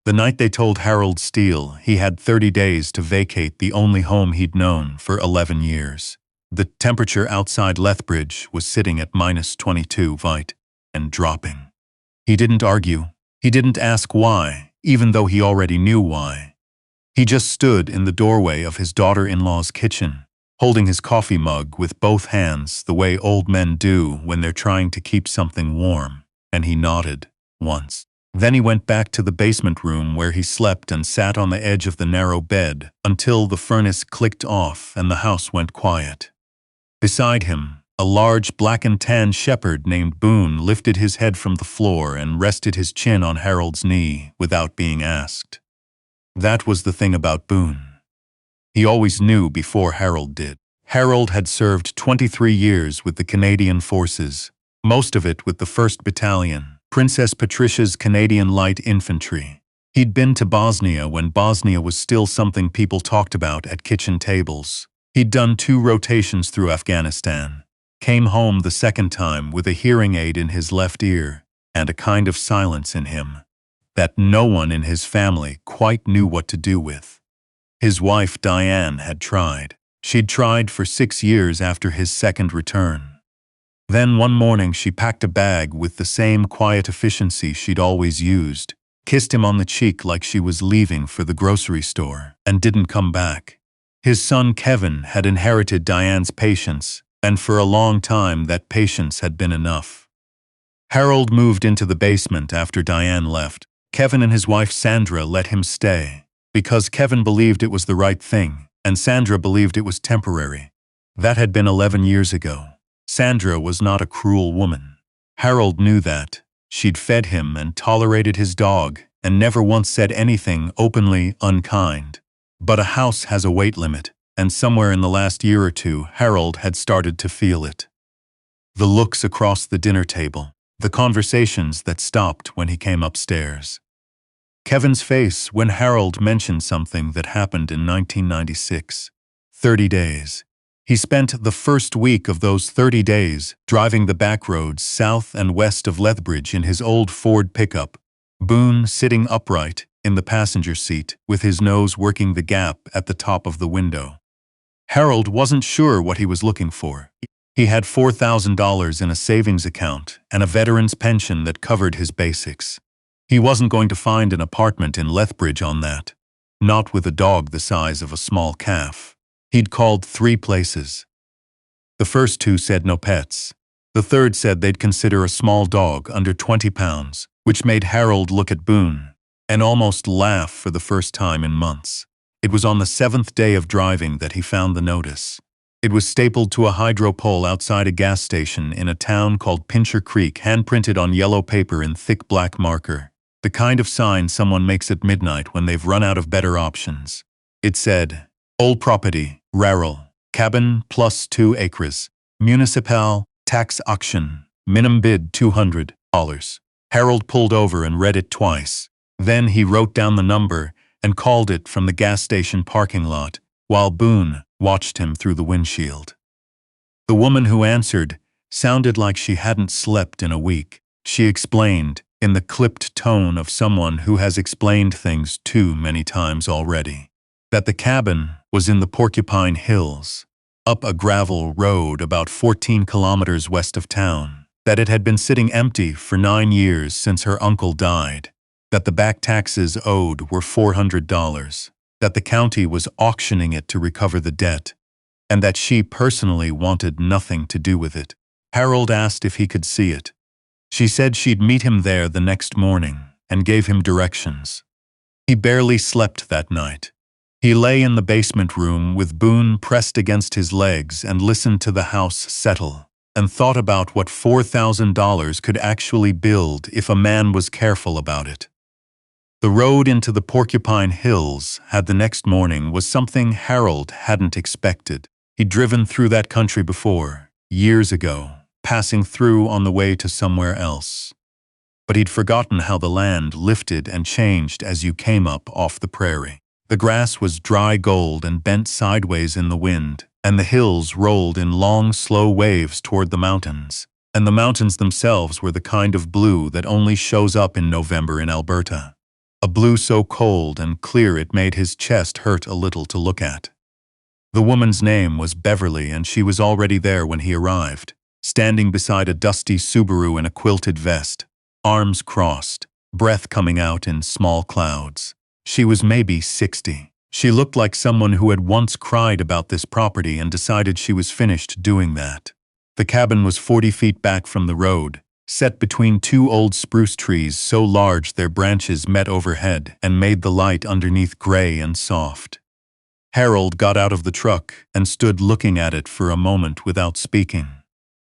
The night they told Harold Steele he had 30 days to vacate the only home he'd known for 11 years. The temperature outside Lethbridge was sitting at -22 Vite and dropping. He didn't argue. He didn't ask why, even though he already knew why. He just stood in the doorway of his daughter-in-law's kitchen, holding his coffee mug with both hands the way old men do when they're trying to keep something warm, and he nodded once. Then he went back to the basement room where he slept and sat on the edge of the narrow bed until the furnace clicked off and the house went quiet. Beside him, a large black and tan shepherd named Boone lifted his head from the floor and rested his chin on Harold's knee without being asked. That was the thing about Boone. He always knew before Harold did. Harold had served 23 years with the Canadian Forces, most of it with the 1st Battalion, Princess Patricia's Canadian Light Infantry. He'd been to Bosnia when Bosnia was still something people talked about at kitchen tables. He'd done 2 rotations through Afghanistan, came home the second time with a hearing aid in his left ear and a kind of silence in him that no one in his family quite knew what to do with. His wife, Diane, had tried. She'd tried for 6 years after his second return. Then one morning she packed a bag with the same quiet efficiency she'd always used, kissed him on the cheek like she was leaving for the grocery store, and didn't come back. His son Kevin had inherited Diane's patience, and for a long time that patience had been enough. Harold moved into the basement after Diane left. Kevin and his wife Sandra let him stay, because Kevin believed it was the right thing, and Sandra believed it was temporary. That had been 11 years ago. Sandra was not a cruel woman. Harold knew that. She'd fed him and tolerated his dog, and never once said anything openly unkind. But a house has a weight limit, and somewhere in the last year or two, Harold had started to feel it. The looks across the dinner table, the conversations that stopped when he came upstairs. Kevin's face when Harold mentioned something that happened in 1996. 30 days. He spent the first week of those 30 days driving the back roads south and west of Lethbridge in his old Ford pickup, Boone sitting upright in the passenger seat with his nose working the gap at the top of the window. Harold wasn't sure what he was looking for. He had $4,000 in a savings account and a veteran's pension that covered his basics. He wasn't going to find an apartment in Lethbridge on that, not with a dog the size of a small calf. He'd called 3 places. The first 2 said no pets. The third said they'd consider a small dog under 20 pounds, which made Harold look at Boone and almost laugh for the first time in months. It was on the 7th day of driving that he found the notice. It was stapled to a hydro pole outside a gas station in a town called Pincher Creek, hand-printed on yellow paper in thick black marker, the kind of sign someone makes at midnight when they've run out of better options. It said, "Old property, rural, cabin plus 2 acres, municipal, tax auction, minimum bid $200. Harold pulled over and read it twice. Then he wrote down the number and called it from the gas station parking lot, while Boone watched him through the windshield. The woman who answered sounded like she hadn't slept in a week. She explained, in the clipped tone of someone who has explained things too many times already, that the cabin was in the Porcupine Hills, up a gravel road about 14 kilometers west of town, that it had been sitting empty for 9 years since her uncle died, that the back taxes owed were $400, that the county was auctioning it to recover the debt, and that she personally wanted nothing to do with it. Harold asked if he could see it. She said she'd meet him there the next morning and gave him directions. He barely slept that night. He lay in the basement room with Boone pressed against his legs and listened to the house settle, and thought about what $4,000 could actually build if a man was careful about it. The road into the Porcupine Hills the next morning was something Harold hadn't expected. He'd driven through that country before, years ago, passing through on the way to somewhere else. But he'd forgotten how the land lifted and changed as you came up off the prairie. The grass was dry gold and bent sideways in the wind, and the hills rolled in long, slow waves toward the mountains. And the mountains themselves were the kind of blue that only shows up in November in Alberta. a blue so cold and clear it made his chest hurt a little to look at. The woman's name was Beverly, and she was already there when he arrived, standing beside a dusty Subaru in a quilted vest, arms crossed, breath coming out in small clouds. She was maybe 60. She looked like someone who had once cried about this property and decided she was finished doing that. The cabin was 40 feet back from the road, set between two old spruce trees so large their branches met overhead and made the light underneath gray and soft. Harold got out of the truck and stood looking at it for a moment without speaking.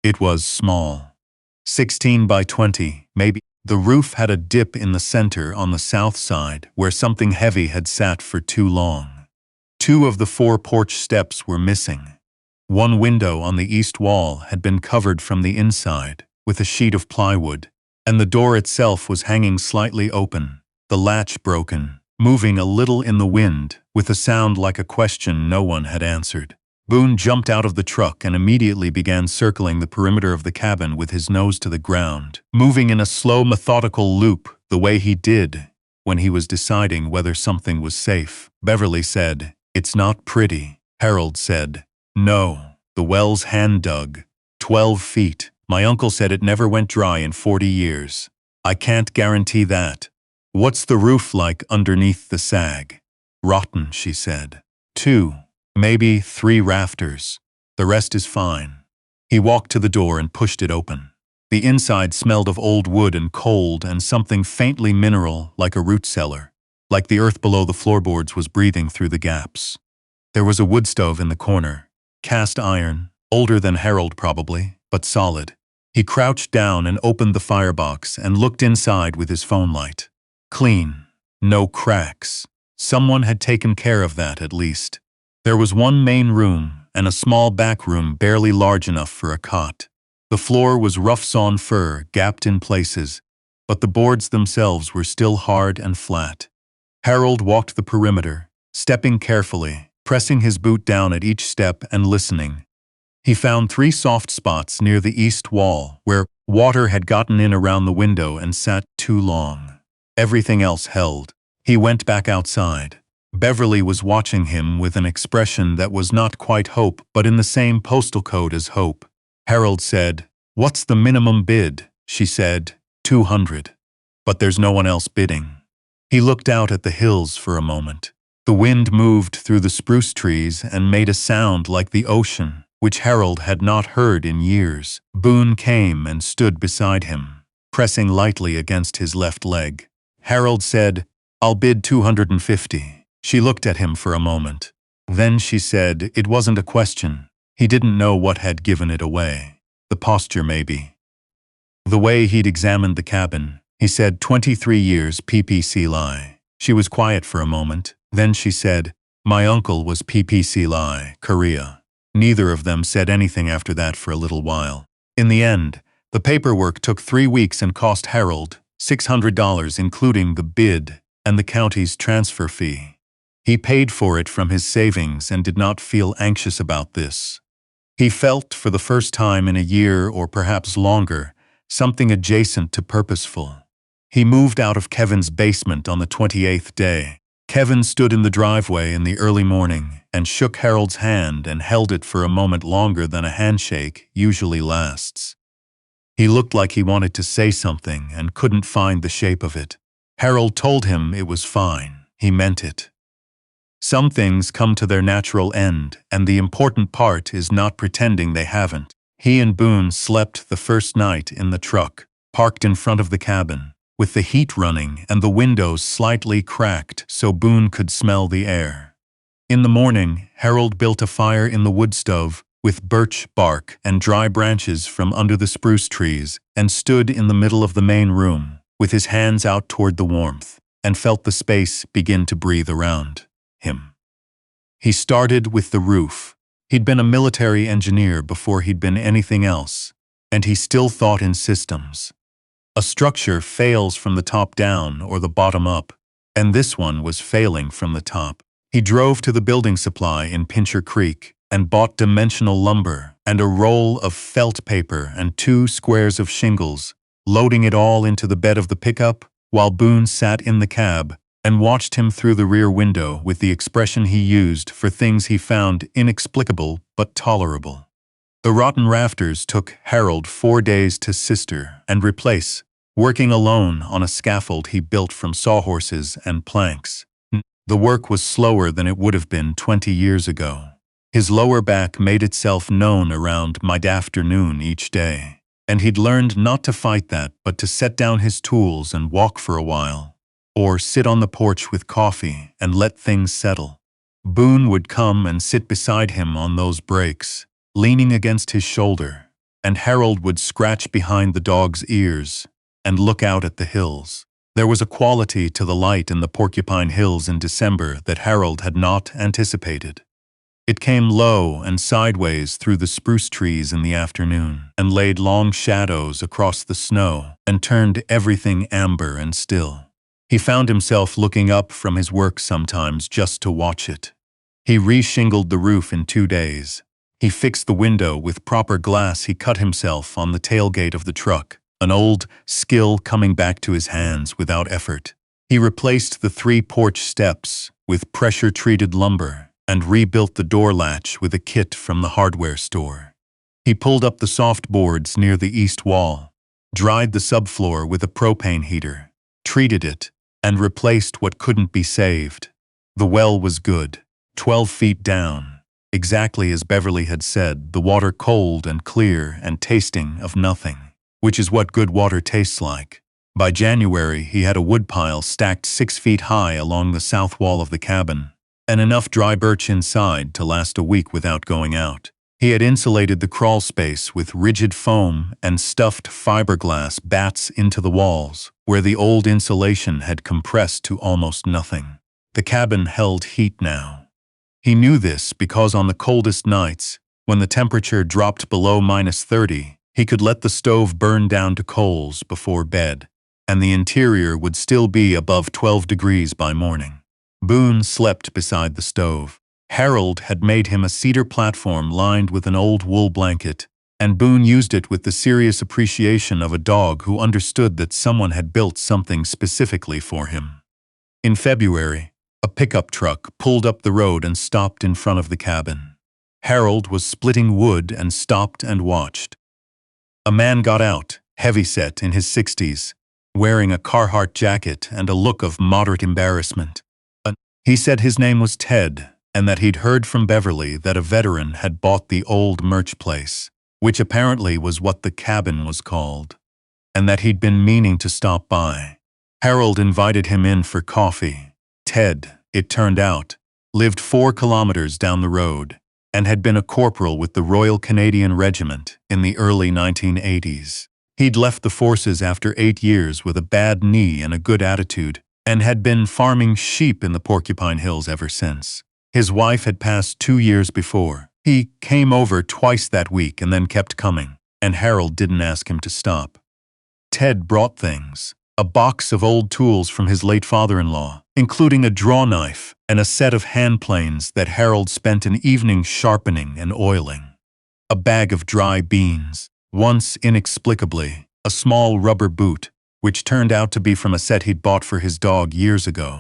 It was small. 16 by 20, maybe. The roof had a dip in the center on the south side where something heavy had sat for too long. 2 of the 4 porch steps were missing. One window on the east wall had been covered from the inside with a sheet of plywood, and the door itself was hanging slightly open, the latch broken, moving a little in the wind with a sound like a question no one had answered. Boone jumped out of the truck and immediately began circling the perimeter of the cabin with his nose to the ground, moving in a slow, methodical loop the way he did when he was deciding whether something was safe. Beverly said, "It's not pretty." Harold said, "No, the well's hand-dug. 12 feet. My uncle said it never went dry in 40 years. I can't guarantee that." "What's the roof like underneath the sag?" "Rotten," she said. 2, maybe 3 rafters. The rest is fine." He walked to the door and pushed it open. The inside smelled of old wood and cold and something faintly mineral like a root cellar, like the earth below the floorboards was breathing through the gaps. There was a wood stove in the corner, cast iron, older than Harold probably, but solid. He crouched down and opened the firebox and looked inside with his phone light. Clean. No cracks. Someone had taken care of that at least. There was one main room and a small back room barely large enough for a cot. The floor was rough-sawn fir, gapped in places, but the boards themselves were still hard and flat. Harold walked the perimeter, stepping carefully, pressing his boot down at each step and listening. He found 3 soft spots near the east wall where water had gotten in around the window and sat too long. Everything else held. He went back outside. Beverly was watching him with an expression that was not quite hope but in the same postal code as hope. Harold said, "What's the minimum bid?" She said, 200. "But there's no one else bidding." He looked out at the hills for a moment. The wind moved through the spruce trees and made a sound like the ocean, which Harold had not heard in years. Boone came and stood beside him, pressing lightly against his left leg. Harold said, "I'll bid 250. She looked at him for a moment. Then she said it wasn't a question. He didn't know what had given it away. The posture, maybe. The way he'd examined the cabin. He said 23 years PPC lie. She was quiet for a moment. Then she said, "My uncle was PPC lie, Korea." Neither of them said anything after that for a little while. In the end, the paperwork took 3 weeks and cost Harold $600 including the bid and the county's transfer fee. He paid for it from his savings and did not feel anxious about this. He felt, for the first time in a year or perhaps longer, something adjacent to purposeful. He moved out of Kevin's basement on the 28th day. Kevin stood in the driveway in the early morning and shook Harold's hand and held it for a moment longer than a handshake usually lasts. He looked like he wanted to say something and couldn't find the shape of it. Harold told him it was fine. He meant it. Some things come to their natural end, and the important part is not pretending they haven't. He and Boone slept the first night in the truck, parked in front of the cabin, with the heat running and the windows slightly cracked so Boone could smell the air. In the morning, Harold built a fire in the wood stove with birch bark and dry branches from under the spruce trees and stood in the middle of the main room, with his hands out toward the warmth, and felt the space begin to breathe around him. He started with the roof. He'd been a military engineer before he'd been anything else, and he still thought in systems. A structure fails from the top down or the bottom up, and this one was failing from the top. He drove to the building supply in Pincher Creek and bought dimensional lumber and a roll of felt paper and 2 squares of shingles, loading it all into the bed of the pickup while Boone sat in the cab and watched him through the rear window with the expression he used for things he found inexplicable but tolerable. The rotten rafters took Harold 4 days to sister and replace, working alone on a scaffold he built from sawhorses and planks. The work was slower than it would have been 20 years ago. His lower back made itself known around mid-afternoon each day, and he'd learned not to fight that but to set down his tools and walk for a while, or sit on the porch with coffee and let things settle. Boone would come and sit beside him on those breaks, leaning against his shoulder, and Harold would scratch behind the dog's ears and look out at the hills. There was a quality to the light in the Porcupine Hills in December that Harold had not anticipated. It came low and sideways through the spruce trees in the afternoon and laid long shadows across the snow and turned everything amber and still. He found himself looking up from his work sometimes just to watch it. He re-shingled the roof in 2 days. He fixed the window with proper glass. He cut himself on the tailgate of the truck, an old skill coming back to his hands without effort. He replaced the 3 porch steps with pressure-treated lumber and rebuilt the door latch with a kit from the hardware store. He pulled up the soft boards near the east wall, dried the subfloor with a propane heater, treated it, and replaced what couldn't be saved. The well was good, 12 feet down, exactly as Beverly had said, the water cold and clear and tasting of nothing, which is what good water tastes like. By January, he had a woodpile stacked 6 feet high along the south wall of the cabin, and enough dry birch inside to last a week without going out. He had insulated the crawl space with rigid foam and stuffed fiberglass bats into the walls, where the old insulation had compressed to almost nothing. The cabin held heat now. He knew this because on the coldest nights, when the temperature dropped below -30, he could let the stove burn down to coals before bed, and the interior would still be above 12 degrees by morning. Boone slept beside the stove. Harold had made him a cedar platform lined with an old wool blanket, and Boone used it with the serious appreciation of a dog who understood that someone had built something specifically for him. In February, a pickup truck pulled up the road and stopped in front of the cabin. Harold was splitting wood and stopped and watched. A man got out, heavyset in his 60s, wearing a Carhartt jacket and a look of moderate embarrassment. He said his name was Ted, and that he'd heard from Beverly that a veteran had bought the old merch place, which apparently was what the cabin was called, and that he'd been meaning to stop by. Harold invited him in for coffee. Ted, it turned out, lived 4 kilometers down the road and had been a corporal with the Royal Canadian Regiment in the early 1980s. He'd left the forces after 8 years with a bad knee and a good attitude, and had been farming sheep in the Porcupine Hills ever since. His wife had passed 2 years before. He came over twice that week and then kept coming, and Harold didn't ask him to stop. Ted brought things, a box of old tools from his late father-in-law, including a draw knife and a set of hand planes that Harold spent an evening sharpening and oiling. A bag of dry beans, once inexplicably, a small rubber boot, which turned out to be from a set he'd bought for his dog years ago,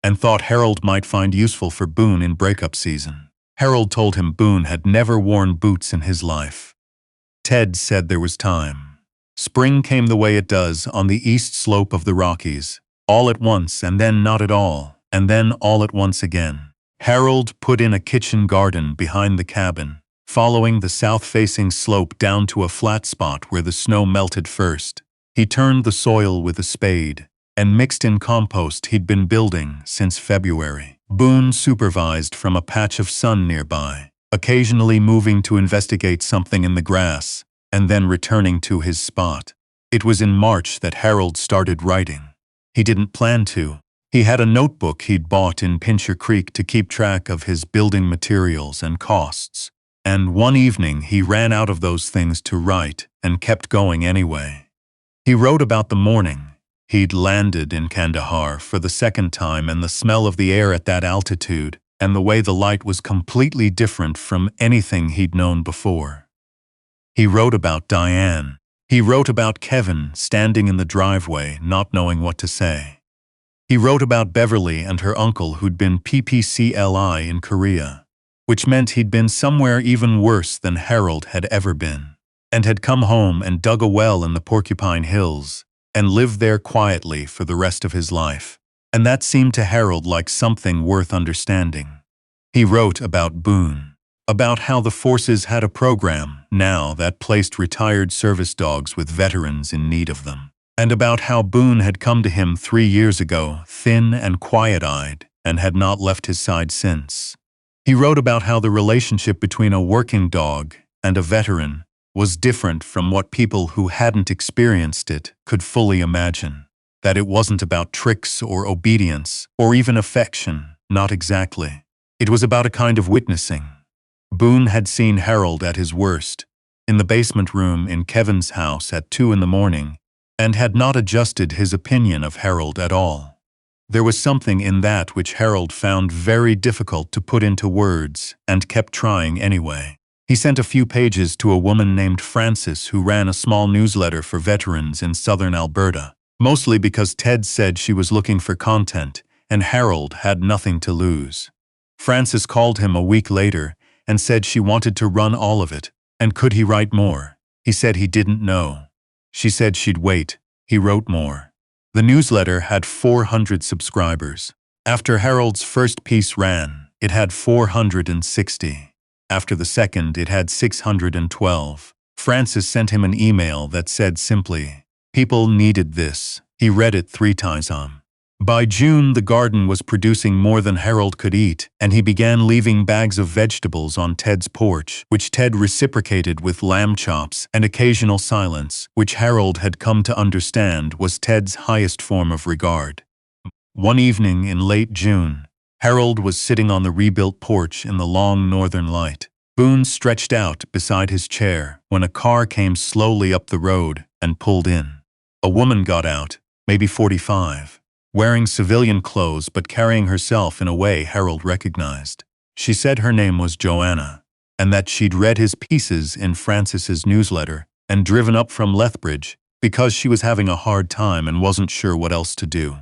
and thought Harold might find useful for Boone in breakup season. Harold told him Boone had never worn boots in his life. Ted said there was time. Spring came the way it does on the east slope of the Rockies, all at once and then not at all, and then all at once again. Harold put in a kitchen garden behind the cabin, following the south-facing slope down to a flat spot where the snow melted first. He turned the soil with a spade and mixed in compost he'd been building since February. Boone supervised from a patch of sun nearby, occasionally moving to investigate something in the grass and then returning to his spot. It was in March that Harold started writing. He didn't plan to. He had a notebook he'd bought in Pincher Creek to keep track of his building materials and costs, and one evening he ran out of those things to write and kept going anyway. He wrote about the morning. He'd landed in Kandahar for the 2nd time and the smell of the air at that altitude and the way the light was completely different from anything he'd known before. He wrote about Diane. He wrote about Kevin standing in the driveway, not knowing what to say. He wrote about Beverly and her uncle who'd been PPCLI in Korea, which meant he'd been somewhere even worse than Harold had ever been, and had come home and dug a well in the Porcupine Hills, and lived there quietly for the rest of his life. And that seemed to Harold like something worth understanding. He wrote about Boone, about how the forces had a program now that placed retired service dogs with veterans in need of them, and about how Boone had come to him 3 years ago, thin and quiet-eyed, and had not left his side since. He wrote about how the relationship between a working dog and a veteran was different from what people who hadn't experienced it could fully imagine, that it wasn't about tricks or obedience or even affection, not exactly. It was about a kind of witnessing. Boone had seen Harold at his worst, in the basement room in Kevin's house at 2 in the morning, and had not adjusted his opinion of Harold at all. There was something in that which Harold found very difficult to put into words, and kept trying anyway. He sent a few pages to a woman named Frances who ran a small newsletter for veterans in southern Alberta, mostly because Ted said she was looking for content, and Harold had nothing to lose. Frances called him a week later and said she wanted to run all of it, and could he write more? He said he didn't know. She said she'd wait. He wrote more. The newsletter had 400 subscribers. After Harold's first piece ran, it had 460. After the second, it had 612. Frances sent him an email that said simply, "People needed this." He read it 3 times. By June, the garden was producing more than Harold could eat, and he began leaving bags of vegetables on Ted's porch, which Ted reciprocated with lamb chops and occasional silence, which Harold had come to understand was Ted's highest form of regard. One evening in late June, Harold was sitting on the rebuilt porch in the long northern light. Boone stretched out beside his chair when a car came slowly up the road and pulled in. A woman got out, maybe 45. Wearing civilian clothes but carrying herself in a way Harold recognized. She said her name was Joanna, and that she'd read his pieces in Frances's newsletter and driven up from Lethbridge because she was having a hard time and wasn't sure what else to do.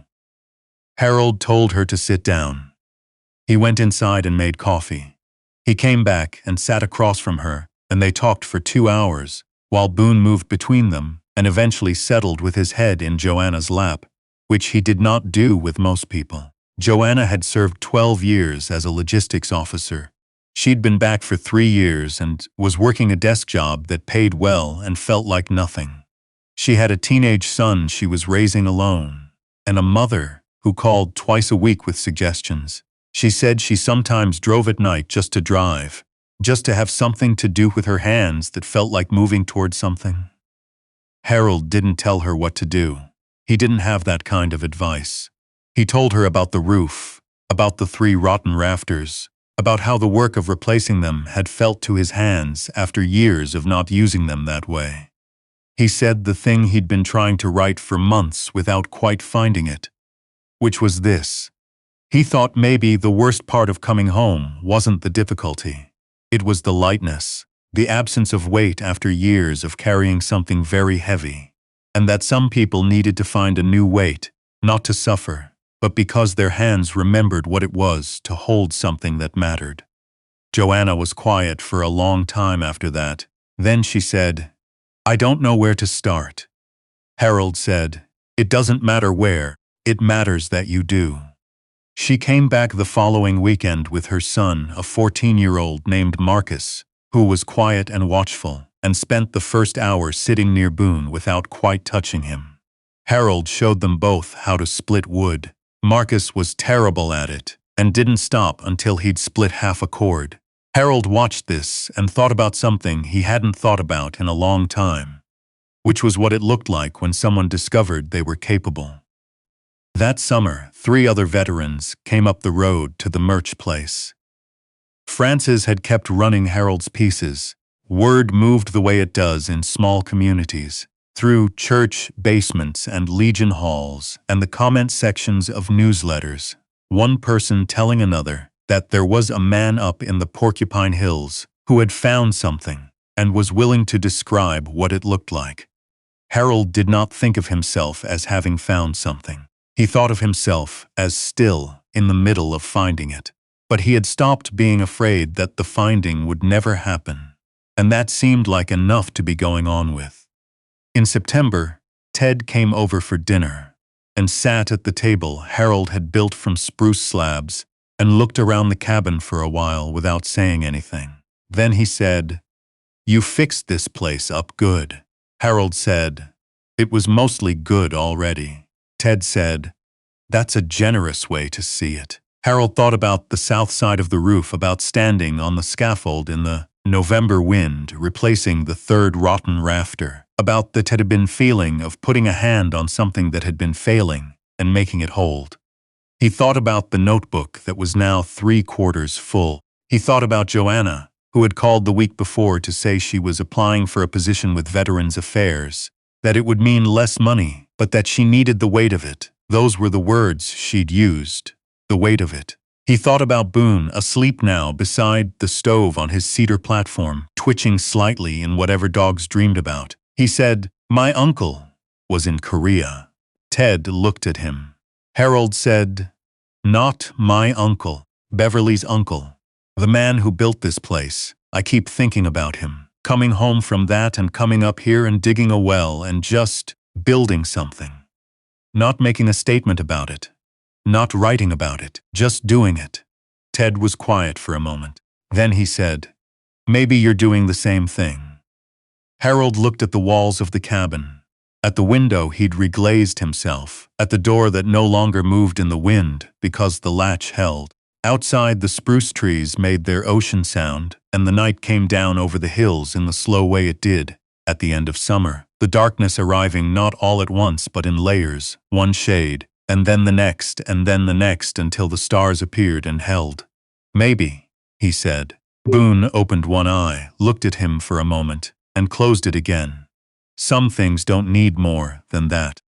Harold told her to sit down. He went inside and made coffee. He came back and sat across from her, and they talked for 2 hours, while Boone moved between them and eventually settled with his head in Joanna's lap, which he did not do with most people. Joanna had served 12 years as a logistics officer. She'd been back for 3 years and was working a desk job that paid well and felt like nothing. She had a teenage son she was raising alone, and a mother who called twice a week with suggestions. She said she sometimes drove at night just to drive, just to have something to do with her hands that felt like moving toward something. Harold didn't tell her what to do. He didn't have that kind of advice. He told her about the roof, about the 3 rotten rafters, about how the work of replacing them had felt to his hands after years of not using them that way. He said the thing he'd been trying to write for months without quite finding it, which was this. He thought maybe the worst part of coming home wasn't the difficulty. It was the lightness, the absence of weight after years of carrying something very heavy. And that some people needed to find a new weight, not to suffer, but because their hands remembered what it was to hold something that mattered. Joanna was quiet for a long time after that. Then she said, "I don't know where to start." Harold said, "It doesn't matter where, it matters that you do." She came back the following weekend with her son, a 14-year-old named Marcus, who was quiet and watchful, and spent the first hour sitting near Boone without quite touching him. Harold showed them both how to split wood. Marcus was terrible at it, and didn't stop until he'd split half a cord. Harold watched this and thought about something he hadn't thought about in a long time, which was what it looked like when someone discovered they were capable. That summer, 3 other veterans came up the road to the merch place. Frances had kept running Harold's pieces. Word moved the way it does in small communities, through church basements and Legion halls and the comment sections of newsletters, one person telling another that there was a man up in the Porcupine Hills who had found something and was willing to describe what it looked like. Harold did not think of himself as having found something. He thought of himself as still in the middle of finding it. But he had stopped being afraid that the finding would never happen. And that seemed like enough to be going on with. In September, Ted came over for dinner and sat at the table Harold had built from spruce slabs and looked around the cabin for a while without saying anything. Then he said, "You fixed this place up good." Harold said, "It was mostly good already." Ted said, "That's a generous way to see it." Harold thought about the south side of the roof, about standing on the scaffold in the November wind, replacing the third rotten rafter, about the Ted had been feeling of putting a hand on something that had been failing and making it hold. He thought about the notebook that was now 3/4 full. He thought about Joanna, who had called the week before to say she was applying for a position with Veterans Affairs, that it would mean less money, but that she needed the weight of it. Those were the words she'd used, the weight of it. He thought about Boone, asleep now beside the stove on his cedar platform, twitching slightly in whatever dogs dreamed about. He said, "My uncle was in Korea." Ted looked at him. Harold said, "Not my uncle, Beverly's uncle. The man who built this place. I keep thinking about him, coming home from that and coming up here and digging a well and just building something. Not making a statement about it. Not writing about it, just doing it." Ted was quiet for a moment. Then he said, "Maybe you're doing the same thing." Harold looked at the walls of the cabin. At the window he'd reglazed himself, at the door that no longer moved in the wind because the latch held. Outside, the spruce trees made their ocean sound, and the night came down over the hills in the slow way it did at the end of summer, the darkness arriving not all at once but in layers, one shade, and then the next, and then the next, until the stars appeared and held. "Maybe," he said. Boone opened one eye, looked at him for a moment, and closed it again. "Some things don't need more than that."